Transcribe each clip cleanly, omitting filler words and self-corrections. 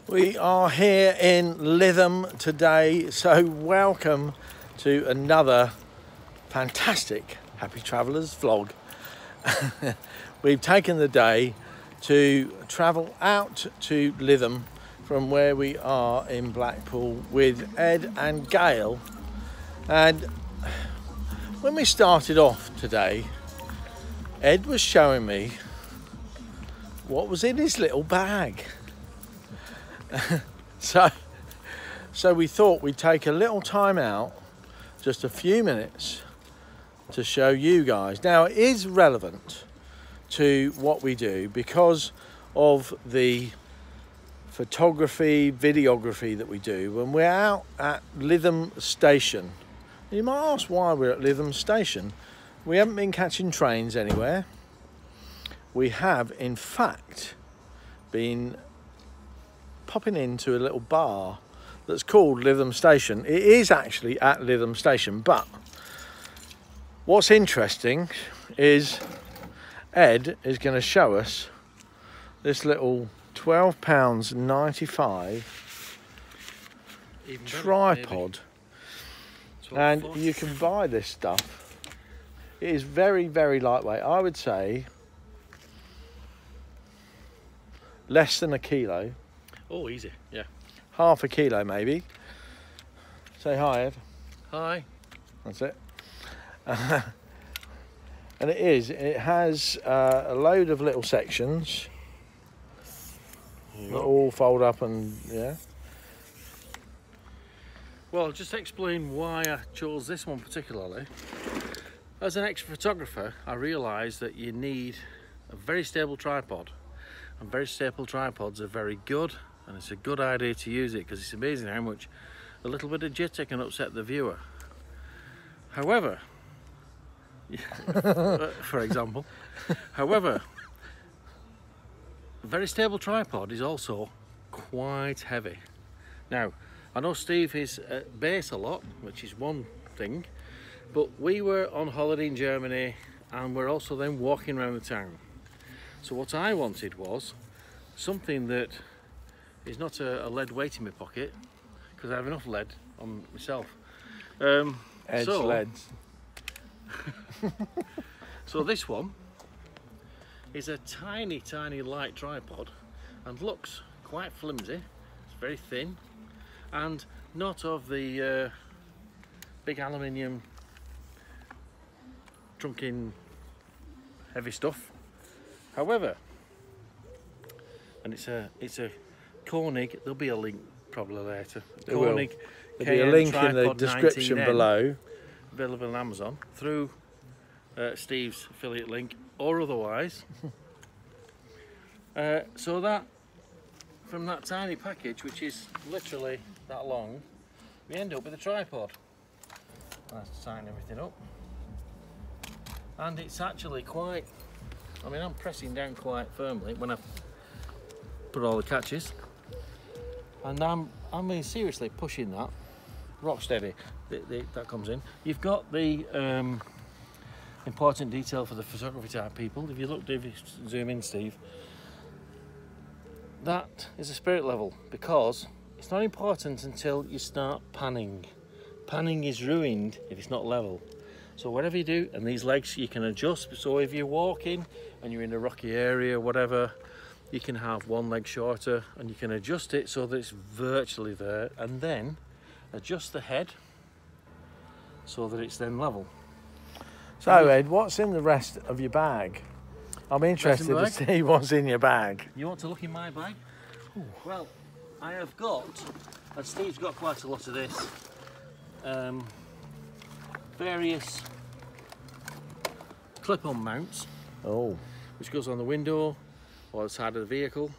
We are here in Lytham today, so welcome to another fantastic Happy Travellers vlog. We've taken the day to travel out to Lytham from where we are in Blackpool with Ed and Gail. And when we started off today, Ed was showing me what was in his little bag. So we thought we'd take a little time out, just a few minutes, to show you guys. Now, it is relevant to what we do because of the photography, videography that we do when we're out at Lytham Station. You might ask why we're at Lytham Station. We haven't been catching trains anywhere. We have, in fact, been popping into a little bar that's called Lytham Station. It is actually at Lytham Station, but what's interesting is Ed is going to show us this little £12.95 tripod, and you can buy this stuff. It is very, very lightweight. I would say less than a kilo. Oh, easy, yeah. Half a kilo, maybe. Say hi, Ed. Hi. That's it. And it has a load of little sections that all fold up and, yeah. Well, just explain why I chose this one particularly. As an ex-photographer, I realised that you need a very stable tripod. And very stable tripods are very good. And it's a good idea to use it because it's amazing how much a little bit of jitter can upset the viewer. However, for example, a very stable tripod is also quite heavy. Now, I know Steve is at base a lot, which is one thing, but we were on holiday in Germany and we're also then walking around the town. So what I wanted was something that is not a lead weight in my pocket, because I have enough lead on myself. Ed's leads. So this one is a tiny, tiny light tripod and looks quite flimsy. It's very thin and not of the big aluminium trunking heavy stuff. However, and it's a Koenig, there'll be a link probably later. Koenig, there'll be a link in the description below. Available on Amazon through Steve's affiliate link or otherwise. So that, from that tiny package, which is literally that long, we end up with a tripod. Let's tighten everything up. And it's actually quite, I mean, I'm pressing down quite firmly when I put all the catches. And I mean, seriously pushing that, rock steady, that comes in. You've got the important detail for the photography type people. If you zoom in, Steve, that is a spirit level, because it's not important until you start panning. Panning is ruined if it's not level. So whatever you do, and these legs you can adjust. So if you're walking and you're in a rocky area, whatever, you can have one leg shorter and you can adjust it so that it's virtually there, and then adjust the head so that it's then level. So Ed, what's in the rest of your bag? I'm interested to see what's in your bag. You want to look in my bag? Ooh. Well, I have got, and Steve's got quite a lot of this, various clip-on mounts, which goes on the window or the side of the vehicle.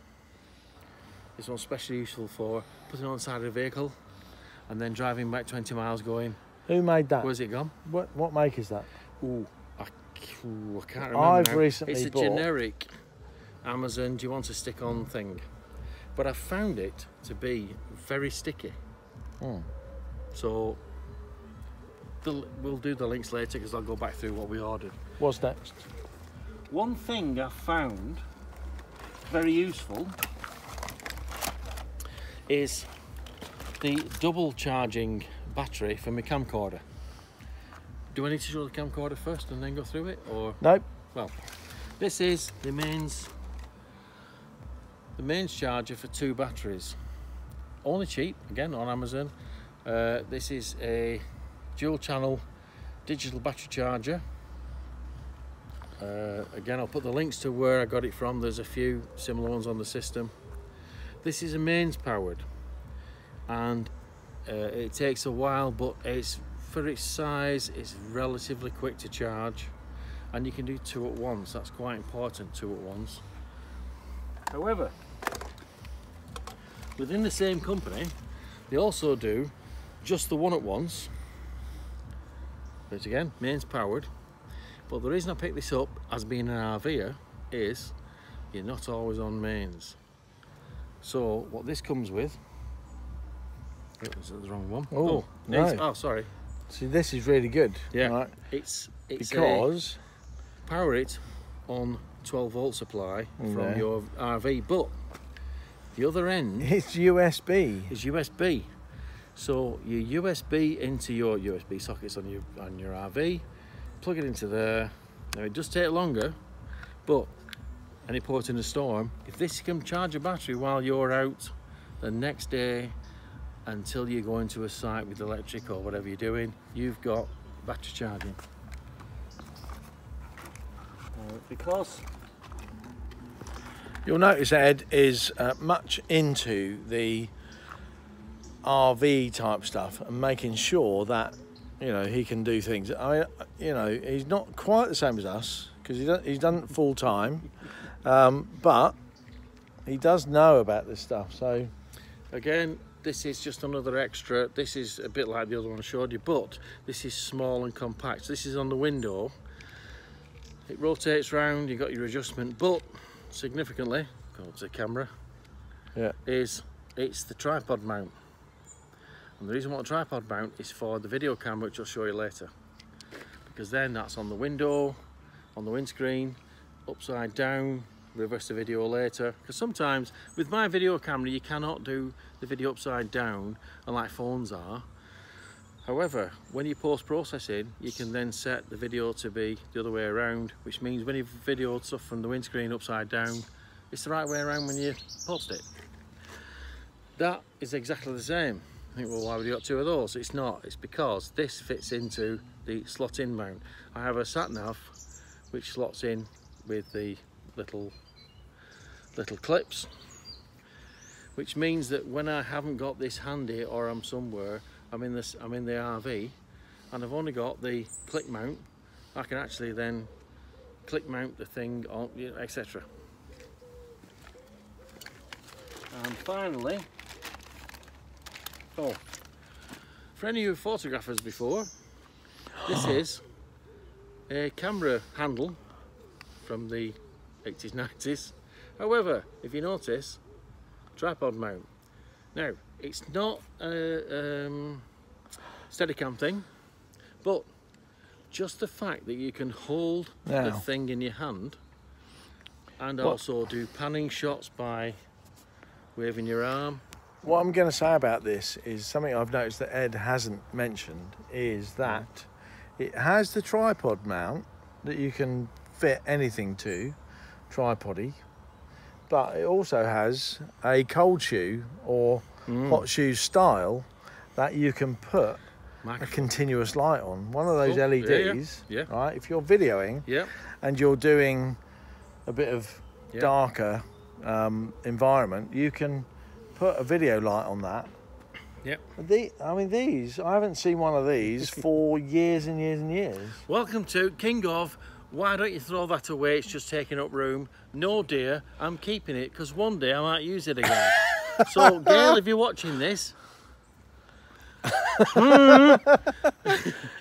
This one's especially useful for putting on the side of the vehicle and then driving back 20 miles going, who made that? Where's it gone? What make is that? I can't remember. I've recently It's a bought generic Amazon, do you want a stick-on thing? But I found it to be very sticky. So we'll do the links later because I'll go back through what we ordered. What's next? One thing I found very useful is the double charging battery for my camcorder. Do I need to show the camcorder first and then go through it, or? Nope. Well, this is the mains charger for 2 batteries. Only cheap, again, on Amazon. This is a dual channel digital battery charger. Again, I'll put the links to where I got it from. There's a few similar ones on the system. This is a mains powered, and it takes a while, but it's, for its size, it's relatively quick to charge, and you can do 2 at once. That's quite important, 2 at once. However, within the same company, they also do just the 1 at once, which again, mains powered. But the reason I picked this up as being an RVer is you're not always on mains. So what this comes with, was it the wrong one? Oh, no. Oh, sorry. See, this is really good. Yeah, right? it's because power it on 12-volt supply from your RV, but the other end it's USB. is USB. So your USB into your USB sockets on your RV, plug it into there. Now it does take longer, but any port in a storm, if this can charge a battery while you're out the next day until you go into a site with electric or whatever you're doing, you've got battery charging. Because you'll notice Ed is much into the RV type stuff and making sure that, you know, he can do things. You know, he's not quite the same as us because he's done it full time, but he does know about this stuff. So again, this is just another extra. This is a bit like the other one I showed you, but this is small and compact. So this is on the window. It rotates round, you've got your adjustment, but significantly, go to the camera, it's the tripod mount. And the reason I want a tripod mount is for the video camera, which I'll show you later. Because then that's on the window, on the windscreen, upside down, reverse the video later. Because sometimes with my video camera, you cannot do the video upside down, unlike phones are. However, when you post-processing, you can then set the video to be the other way around, which means when you've videoed stuff from the windscreen upside down, it's the right way around when you post it. That is exactly the same. I think, well, why would you got 2 of those? It's not. It's because this fits into the slot-in mount. I have a sat-nav which slots in with the little clips, which means that when I haven't got this handy or I'm somewhere, I'm in the RV, and I've only got the click mount, I can actually then click mount the thing on, you know, etc. And finally, for any of you photographers before, this is a camera handle from the 80s, 90s. However, if you notice, tripod mount. Now, it's not a Steadicam thing, but just the fact that you can hold the thing in your hand and also do panning shots by waving your arm. What I'm going to say about this is something I've noticed that Ed hasn't mentioned, is that it has the tripod mount that you can fit anything to, tripoddy, but it also has a cold shoe or hot shoe style that you can put a continuous light on. One of those LEDs, right? If you're videoing and you're doing a bit of darker environment, you can put a video light on that. I mean, these, I haven't seen one of these for years and years and years. Welcome to King of, why don't you throw that away, it's just taking up room. No dear, I'm keeping it because one day I might use it again. So Gail, if you're watching this,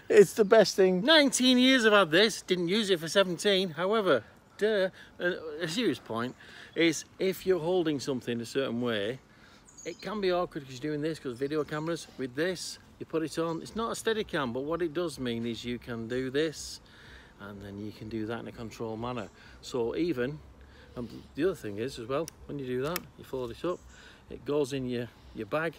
it's the best thing. 19 years I've had this, didn't use it for 17. However, a serious point is if you're holding something a certain way, it can be awkward because you're doing this, because video cameras, with this, you put it on, it's not a Steadicam, but what it does mean is you can do this, and then you can do that in a controlled manner. So even, the other thing is as well, when you do that, you fold it up, it goes in your bag,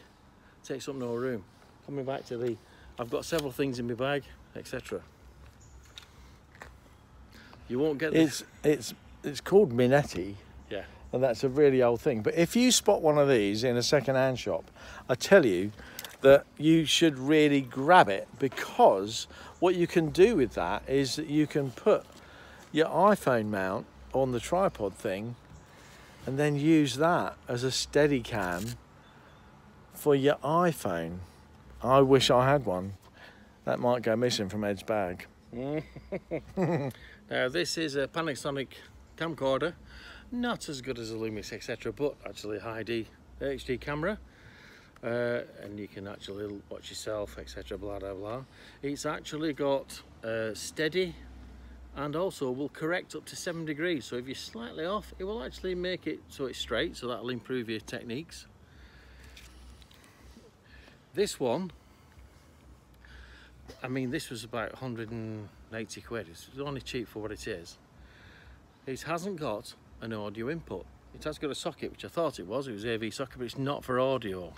takes up no room. Coming back to the, I've got several things in my bag, etc. You won't get this. It's called Minetti. Yeah. And that's a really old thing. But if you spot one of these in a second-hand shop, I tell you that you should really grab it, because what you can do with that is that you can put your iPhone mount on the tripod thing and then use that as a Steadicam for your iPhone. I wish I had one. That might go missing from Ed's bag. Now this is a Panasonic camcorder, not as good as a Lumix etc, but actually a high HD camera, and you can actually watch yourself etc, blah blah blah. It's actually got steady, and also will correct up to 7 degrees, so if you're slightly off it will actually make it so it's straight, so that'll improve your techniques. This one, I mean, this was about 180 quid. It's only cheap for what it is. It hasn't got an audio input. It has got a socket, which I thought it was AV socket, but it's not for audio.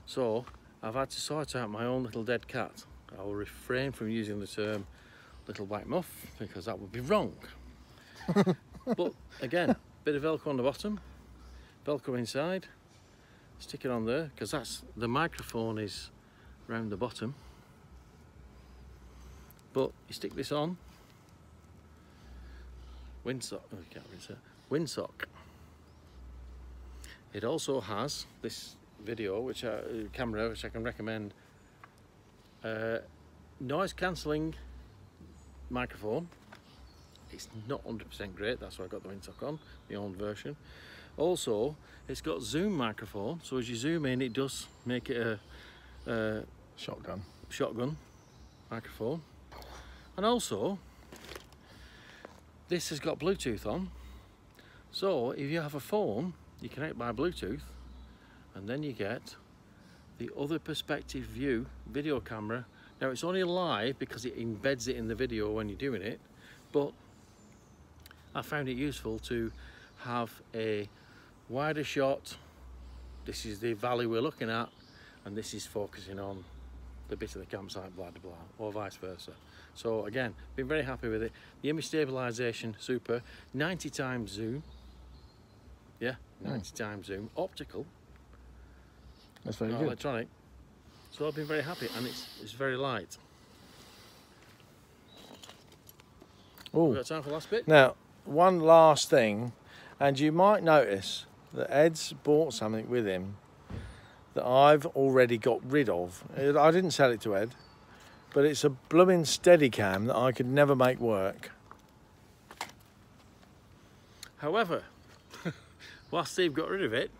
So I've had to sort out my own little dead cat. I will refrain from using the term little white muff, because that would be wrong. But again, bit of Velcro on the bottom, Velcro inside, stick it on there, because that's the microphone is round the bottom. But you stick this on, windsock, oh, you can't read that, windsock. It also has this camera, which I can recommend, noise cancelling microphone. It's not 100% great, that's why I got the windsock on, the old version. Also, it's got zoom microphone, so as you zoom in, it does make it a shotgun microphone. And also, this has got Bluetooth on, so if you have a phone, you connect by Bluetooth, and then you get the other perspective view video camera. Now it's only live because it embeds it in the video when you're doing it, but I found it useful to have a wider shot. This is the valley we're looking at, and this is focusing on the bit of the campsite, blah blah blah, or vice versa. So again, been very happy with it. The image stabilization, super. 90 times zoom. Yeah, 90 times zoom. Optical. That's very good. Electronic. So I've been very happy, and it's very light. Oh, We've got time for the last bit. Now, one last thing, and you might notice that Ed's bought something with him that I've already got rid of. I didn't sell it to Ed, but it's a blooming Steadicam that I could never make work. However, whilst Steve got rid of it,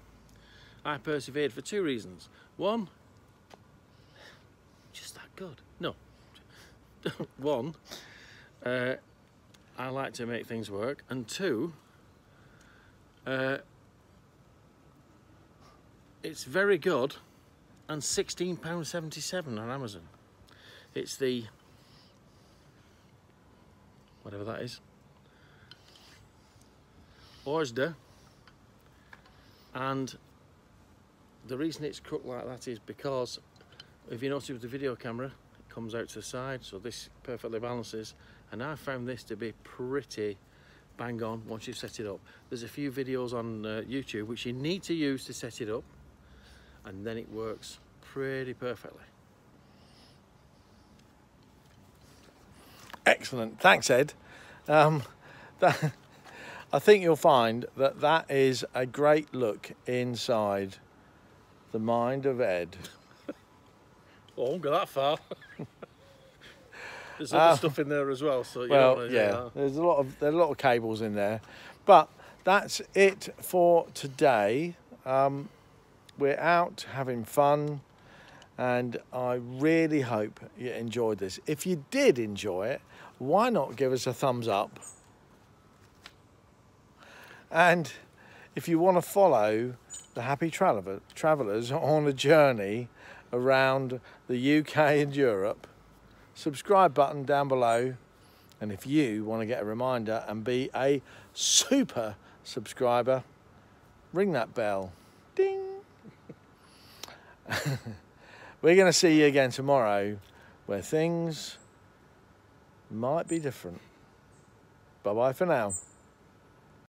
I persevered for 2 reasons. One, just that good. No. One, I like to make things work, and 2, it's very good, and £16.77 on Amazon. It's the, whatever that is, Oyster, and the reason it's cooked like that is because if you notice with the video camera, it comes out to the side, so this perfectly balances, and I found this to be pretty bang on once you've set it up. There's a few videos on YouTube which you need to use to set it up, and then it works pretty perfectly. Excellent, thanks Ed. I think you'll find that that is a great look inside the mind of Ed. Oh, I won't go that far. There's other stuff in there as well, so you well, don't yeah, there's a lot of cables in there, but that's it for today. We're out having fun, and I really hope you enjoyed this. If you did enjoy it, why not give us a thumbs up? And if you want to follow the Happy Travellers on a journey around the UK and Europe, subscribe button down below. And if you want to get a reminder and be a super subscriber, ring that bell. Ding! We're going to see you again tomorrow, where things might be different. Bye-bye for now.